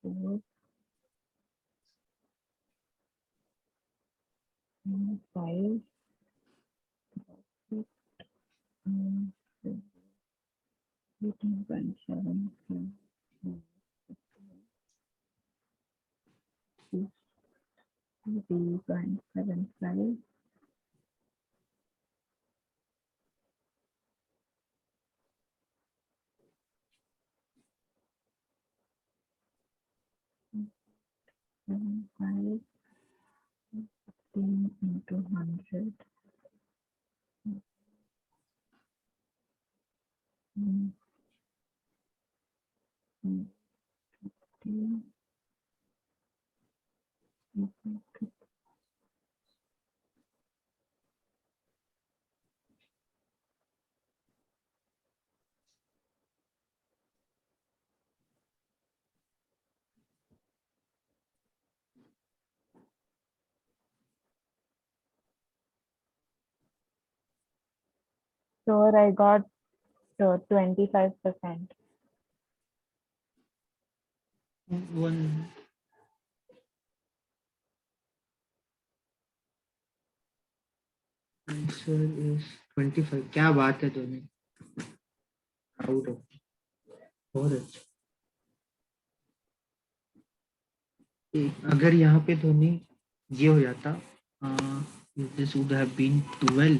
4 5. 0.75. Seven five 15 into 100. Mm, 15. So I got 25%. One answer is 25। क्या बात है Dhoni, proud of, बहुत अच्छा। अगर यहाँ पे धोनी ये हो जाता, this would have been 12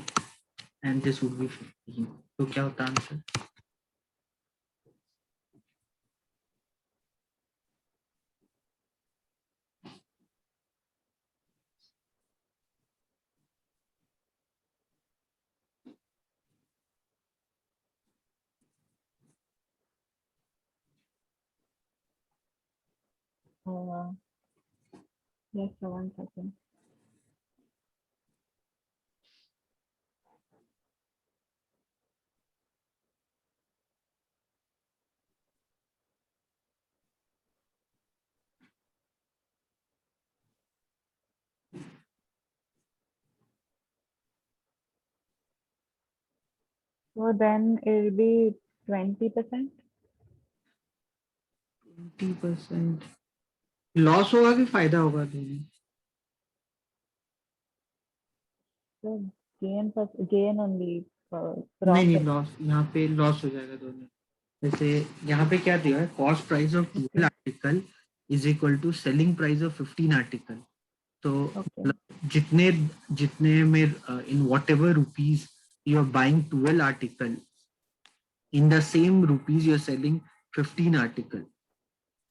and this would be 15, तो क्या होता answer? Yes, 1 second. So then it will be 20%. 20% loss होगा कि फायदा होगा धोनी? So gain only. नहीं Profit. लॉस, यहाँ पे लॉस हो जाएगा धोनी। जैसे यहाँ पे क्या दिया है, cost price of 12 article is equal to selling price of 15 article. तो Okay. जितने जितने में in whatever rupees you are buying 12 article, in the same rupees you're selling 15 article.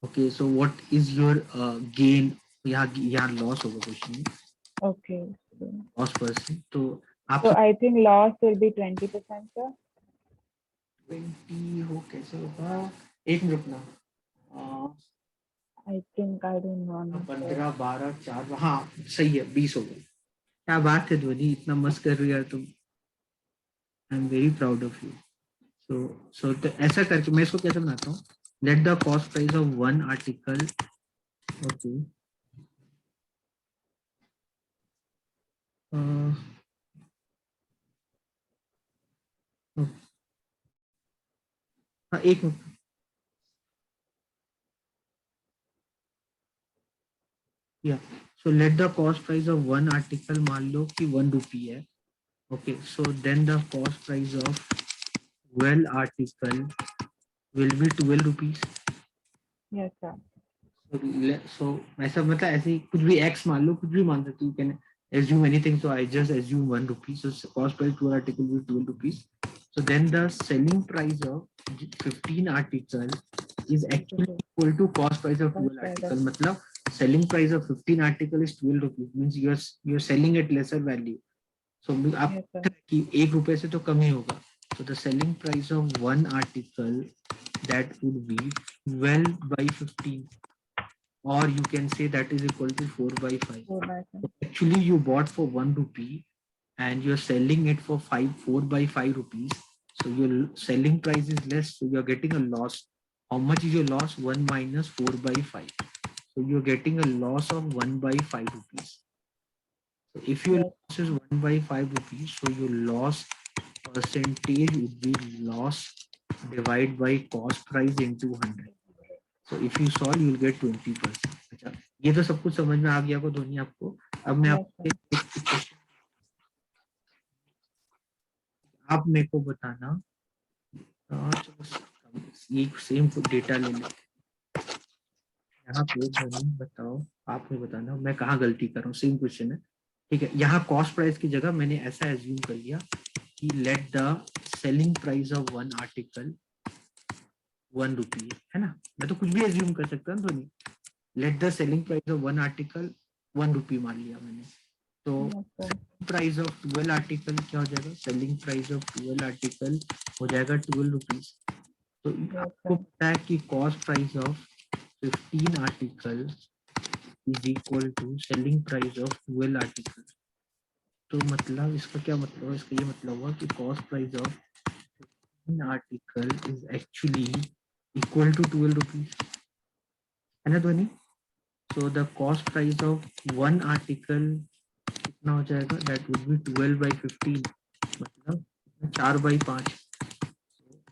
Okay, so what is your gain? यहाँ loss होगा question में, Okay. loss percent. तो आप So I think loss will be 20%, sir. 20 हो कैसे होगा, एक minute रुकना। I think I don't know. 15 12 4, हाँ सही है, 20 हो गए। क्या बात है ध्वनि, इतना मस्त कर रही है तुम, I am very proud of you. So तो ऐसा करके मैं इसको कैसे बनाता हूँ, let the cost price of one article, okay, हाँ एक मिनट, या so let the cost price of one article मान लो कि 1 रुपी है। Okay, so then the cost price of 12 article will be 12 rupees. Yes, sir. So ऐसा मतलब ऐसे ही कुछ भी एक्स मान लो, कुछ भी मान सकते, you can assume anything, so I just assume 1 rupee, so cost price per article will be 12 rupees. So then the selling price of 15 article is actually equal to cost price of 12 article. मतलब selling price of 15 article is 12 rupees, means you're selling at lesser value. So आप कि 1 रुपए से तो कम ही होगा, so the selling price of one article that would be 12 by 15, or you can say that is equal to 4 by 5. 4 by 5. So actually you bought for 1 rupee and you're selling it for 4 by 5 rupees. So your selling price is less, so you're getting a loss. How much is your loss? 1 minus 4 by 5. So you're getting a loss of 1 by 5 rupees. So if your loss is 1 by 5 rupees, so your loss percentage would be loss divided by cost price into 100. So if you solve, you will get 20%. अच्छा, ये तो सब कुछ समझ में आ गया को धोनी आपको। अब मैं आपको आप मेरे को बताना, ये सेम डेटा ले लेते यहाँ पे धोनी, बताओ आप मुझे बताना मैं कहाँ गलती कर रहा हूँ, सेम क्वेश्चन है। ठीक है, यहाँ कॉस्ट प्राइस की जगह मैंने ऐसा एज्यूम कर लिया कि let the selling price of one article 1 rupee, है ना, मैं तो कुछ भी एज्यूम कर सकता हूँ, तो नहीं, let the selling price of one article 1 रुपी मान लिया मैंने। तो Yes, sir. Price of 12 article क्या हो जाएगा, सेलिंग प्राइस ऑफ 12 आर्टिकल हो जाएगा 12 रुपीज। तो Yes, आपको sir. पता है कि cost price of 15 article is equal to selling price of 12 article. तो मतलब इसका क्या मतलब है, इसका ये मतलब हुआ कि cost price of an article is actually equal to 12 rupees, है ना ध्वनि? So the cost price of one article कितना हो जाएगा, that would be 12/15, मतलब 4/5।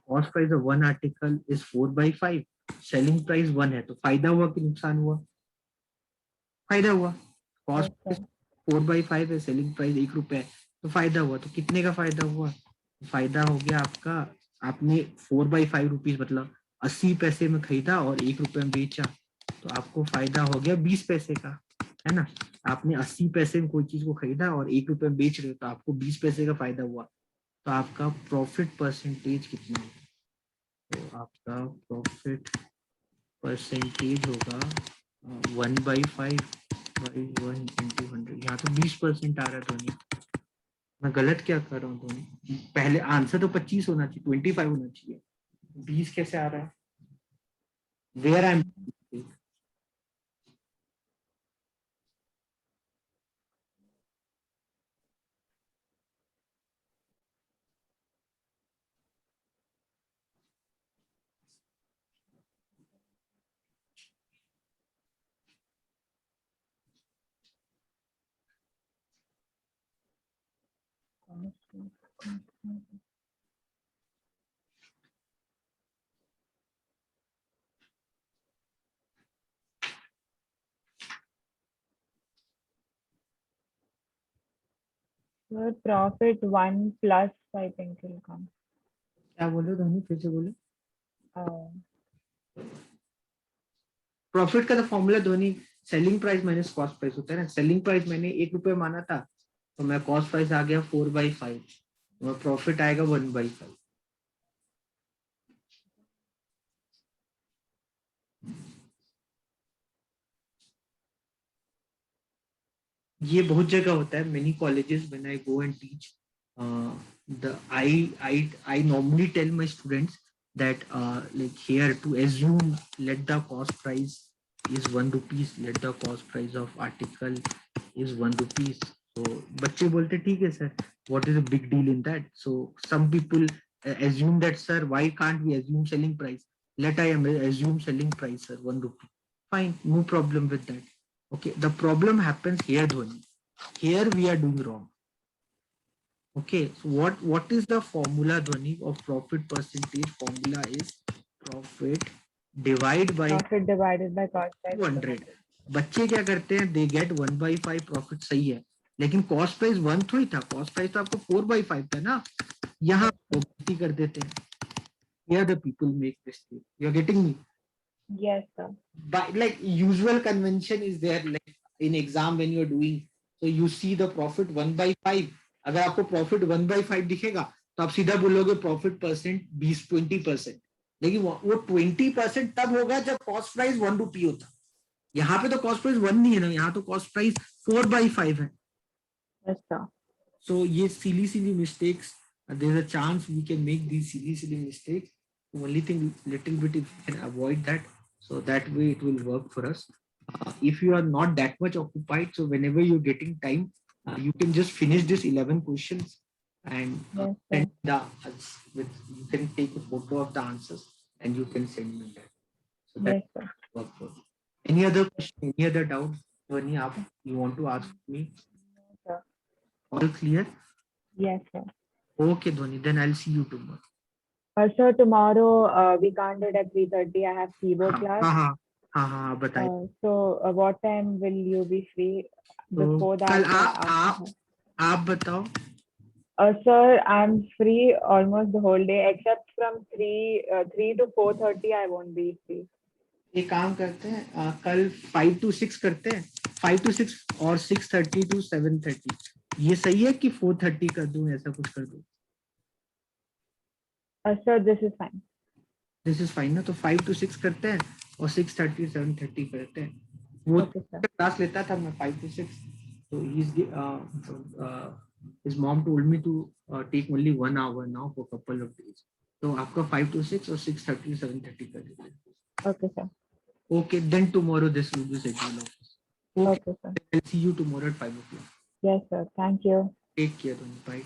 Cost price of one article is 4/5, selling price 1 है, तो फायदा हुआ कि नुकसान हुआ? फायदा हुआ। Yes, cost sir. 4/5 है, सेलिंग प्राइस 1 रुपए है, तो फायदा हुआ। तो कितने का फायदा हुआ? फायदा हो गया आपका, आपने 4/5 रुपीज मतलब 80 पैसे में खरीदा और 1 रुपए में बेचा, तो आपको फायदा हो गया 20 पैसे का, है ना। आपने 80 पैसे में कोई चीज को खरीदा और 1 रुपए में बेच रहे हो, तो आपको 20 पैसे का फायदा हुआ। तो आपका प्रॉफिट परसेंटेज कितना होगा? तो आपका प्रॉफिट परसेंटेज होगा 1/5/1 × 100। यहाँ तो 20% आ रहा है ध्वनि, मैं गलत क्या कर रहा हूँ ध्वनि? पहले आंसर तो 25 होना चाहिए, 25 होना चाहिए, 20 कैसे आ रहा है? Where I am, Sir, profit 1 plus, I think will come. क्या बोले ध्वनि, फिर से बोले। Uh, प्रॉफिट का तो फॉर्मूला ध्वनि selling price minus cost price होता है ना। सेलिंग प्राइस मैंने 1 रुपए माना था, तो मैं कॉस्ट प्राइस आ गया 4/5, तो प्रॉफिट आएगा 1/5। ये बहुत जगह होता है, many colleges when I go and teach, the I normally tell my students that like here to assume, let the cost price is 1 rupees, let the cost price of article is 1 rupees. So बच्चे बोलते ठीक है sir, what is a big deal in that? So some people assume that, sir, why can't we assume selling price? Let I assume selling price, sir, 1 rupee. Fine, no problem with that. Okay, the problem happens here, Dhwani. Here we are doing wrong. Okay, so what is the formula, Dhwani, of profit percentage? Formula is profit divide by profit divided by cost price. 200. बच्चे क्या करते हैं, they get 1/5 profit, सही है, लेकिन cost price 1 थोड़ी था, cost price तो आपको 4/5 था ना। यहाँ वो गलती कर देते हैं, here the people make mistake, you are getting me? Yes, sir. But like usual convention is there, like in exam when you are doing, so you see the profit 1/5, अगर आपको प्रॉफिट 1/5 दिखेगा तो आप सीधा बोलोगे प्रॉफिट परसेंट 20-20%, लेकिन वो 20% तब होगा जब कॉस्ट प्राइस 1 रुपी होता। यहाँ पे तो कॉस्ट प्राइस 1 नहीं है ना, यहाँ तो कॉस्ट प्राइस 4/5 है। Yes, sir. So ये silly mistakes, there's a chance we can make these silly mistakes. The only thing, little bit, if we can avoid that, so that way it will work for us. If you are not that much occupied, so whenever you're getting time, you can just finish this 11 questions and Yes, send sir. the with, you can take a photo of the answers and you can send me that. So that Yes, sir. will work for you. Any other question, any other doubt, Dhwani, you want to ask me? Yes, sir. All clear? Yes, sir. Okay, Dhwani, then I'll see you tomorrow. Sir, tomorrow we can't do it at 3:30. I have keyboard class. हाँ बताइए। So what time will you be free? तो Before कल that, आप बताओ। sir, I'm free almost the whole day except from 3 to 4:30. I won't be free. एक काम करते हैं, कल 5 to 6 करते हैं, 5 to 6 और 6:30 to 7:30 ये सही है कि 4:30 कर दूं, ऐसा कुछ कर दूं? Sir, this is fine. This is fine ना, तो 5 to 6 करते हैं और 6:30 7:30 करते हैं। वो Okay, sir. क्लास लेता था मैं 5 to 6, so his mom told me to take only 1 hour now for couple of days. तो आपका 5 to 6 और 6:30 7:30 कर देते हैं। Okay, sir. Okay, then tomorrow this will be scheduled. Okay, Okay, sir. I'll see you tomorrow at 5 o'clock. Yes, sir. Thank you. Take care, bye.